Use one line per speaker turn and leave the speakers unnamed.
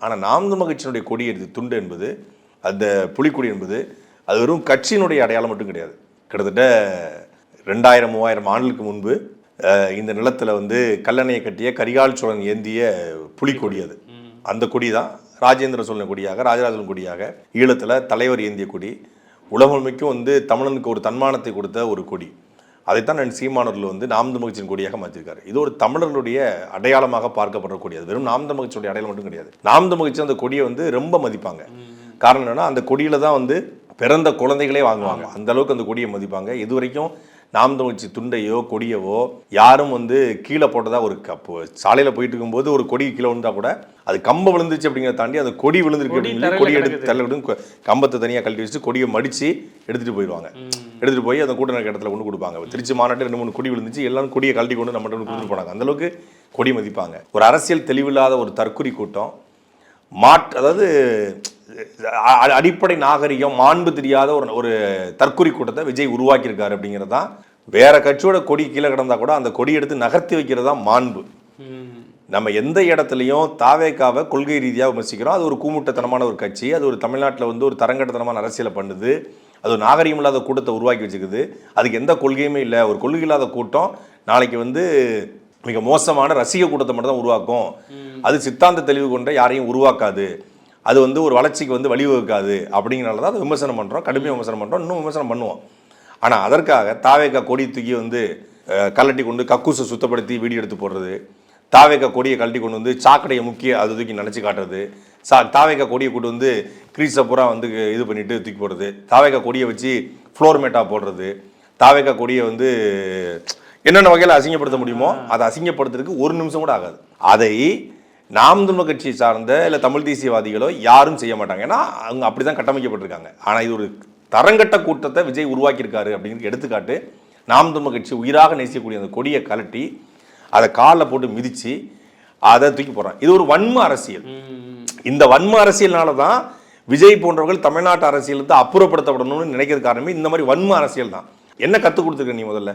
ஆனால் நாம் தமிழர் கட்சியினுடைய கொடி துண்டு என்பது, அந்த புலிக்கொடி என்பது அது வெறும் கட்சியினுடைய அடையாளம் மட்டும் கிடையாது. கிட்டத்தட்ட 2000-3000 ஆண்டுகளுக்கு முன்பு இந்த நிலத்தில் கல்லணையை கட்டிய கரிகால் சோழன் ஏந்திய புலிக்கொடி அது. அந்த கொடி தான் ராஜேந்திர சோழன் கொடியாக, ராஜராஜன் கொடியாக, ஈழத்தில் தலைவர் ஏந்திய கொடி, உலகமைக்கும் தமிழனுக்கு ஒரு தன்மானத்தை கொடுத்த ஒரு கொடி. அதைத்தான் நான் சீமானவர்கள் நாம் தமிழர் கட்சியின் கொடியாக மாற்றிருக்காரு. இது ஒரு தமிழர்களுடைய அடையாளமாக பார்க்கப்படுற கொடி. அது வெறும் நாம் தமிழர் கட்சியுடைய அடையாளம் மட்டும் கிடையாது. நாம் தமிழர் கட்சி அந்த கொடியை ரொம்ப மதிப்பாங்க. காரணம் என்னன்னா, அந்த கொடியில தான் பிறந்த குழந்தைகளே வாங்குவாங்க. அந்த அளவுக்கு அந்த கொடியை மதிப்பாங்க. இது வரைக்கும் நாம் தமிழர் கட்சி துண்டையோ கொடியவோ யாரும் கீழே போட்டதா ஒரு சாலையில் போயிட்டு இருக்கும்போது ஒரு கொடி கீழே விழுந்தா கூட அது கம்பம் விழுந்துச்சு அப்படிங்கிறத தாண்டி அந்த கொடி விழுந்திருக்கு அப்படின்னு கொடி எடுத்து தள்ள கம்பத்தை தனியாக கழட்டி வச்சு கொடியை மடித்து எடுத்துகிட்டு போயிடுவாங்க. எடுத்துகிட்டு போய் அந்த கூட்ட நடக்க இடத்துல கொண்டு கொடுப்பாங்க. திருச்சி மாநாட்டில் 2-3 கொடி விழுந்துச்சு, எல்லாரும் கொடியை கழட்டி கொண்டு நம்மகிட்ட கொடுத்துட்டு போனாங்க. அந்தளவுக்கு கொடி மதிப்பாங்க. ஒரு அரசியல் தெளிவில்லாத ஒரு தற்குறி கூட்டம், அதாவது அடிப்படை நாகரிகம் மாண்பு தெரியாத ஒரு தற்குறி கூட்டத்தை விஜய் உருவாக்கியிருக்காரு அப்படிங்கிறது தான். வேற கட்சியோட கொடி கீழே கிடந்தா கூட அந்த கொடி எடுத்து நகர்த்தி வைக்கிறது தான் மாண்பு. நம்ம எந்த இடத்துலையும் தாவேக்காவை கொள்கை ரீதியாக விமர்சிக்கிறோம். அது ஒரு கூமுட்டத்தனமான ஒரு கட்சி. அது ஒரு தமிழ்நாட்டில் ஒரு தரங்கட்டத்தனமான அரசியலை பண்ணுது. அது ஒரு நாகரிகம் இல்லாத கூட்டத்தை உருவாக்கி வச்சுக்குது. அதுக்கு எந்த கொள்கையுமே இல்லை. ஒரு கொள்கை இல்லாத கூட்டம் நாளைக்கு மிக மோசமான ரசிக கூட்டத்தை மட்டும் தான் உருவாக்கும். அது சித்தாந்த தெளிவு கொண்ட யாரையும் உருவாக்காது. அது ஒரு வளர்ச்சிக்கு வழிவகுக்காது. அப்படிங்கிறனால தான் அதை விமர்சனம் பண்ணுறோம், கடுமையாக விமர்சனம் பண்ணுறோம், இன்னும் விமர்சனம் பண்ணுவோம். ஆனால் அதற்காக தாவேக்கா கொடி தூக்கி கலட்டி கொண்டு கக்கூசை சுத்தப்படுத்தி வீடியோ எடுத்து போடுறது, தாவேக்கா கொடியை கழட்டி கொண்டு சாக்கடையை முக்கிய அதை தூக்கி நினச்சி காட்டுறது, தாவேக்கா கொடியை கூட்டு கிரீஸை பூரா இது பண்ணிட்டு தூக்கி போடுறது, தாவேக்கா கொடியை வச்சு ஃப்ளோர் மேட்டாக போடுறது, தாவேக்கா கொடியை என்னென்ன வகையில் அசிங்கப்படுத்த முடியுமோ அதை அசிங்கப்படுத்துறதுக்கு ஒரு நிமிஷம் கூட ஆகாது. அதை நாம் தமிழர் கட்சியை சார்ந்த இல்லை தமிழ் தேசியவாதிகளோ யாரும் செய்ய மாட்டாங்க. ஏன்னா அவங்க அப்படி தான் கட்டமைக்கப்பட்டிருக்காங்க. ஆனால் இது ஒரு தரங்கட்ட கூட்டத்தை விஜய் உருவாக்கியிருக்காரு அப்படிங்கிறது எடுத்துக்காட்டு. நாம் தமிழர் கட்சி உயிராக நேசிக்கக்கூடிய அந்த கொடியை கலட்டி அதை காலில் போட்டு மிதித்து அதை தூக்கி போடுறான். இது ஒரு வன்ம அரசியல். இந்த வன்ம அரசியல்னால தான் விஜய் போன்றவர்கள் தமிழ்நாட்டு அரசியல் அப்புறப்படுத்தப்படணும்னு நினைக்கிறது காரணமே இந்த மாதிரி வன்ம அரசியல் தான். என்ன கற்றுக் கொடுத்துருக்க நீ முதல்ல?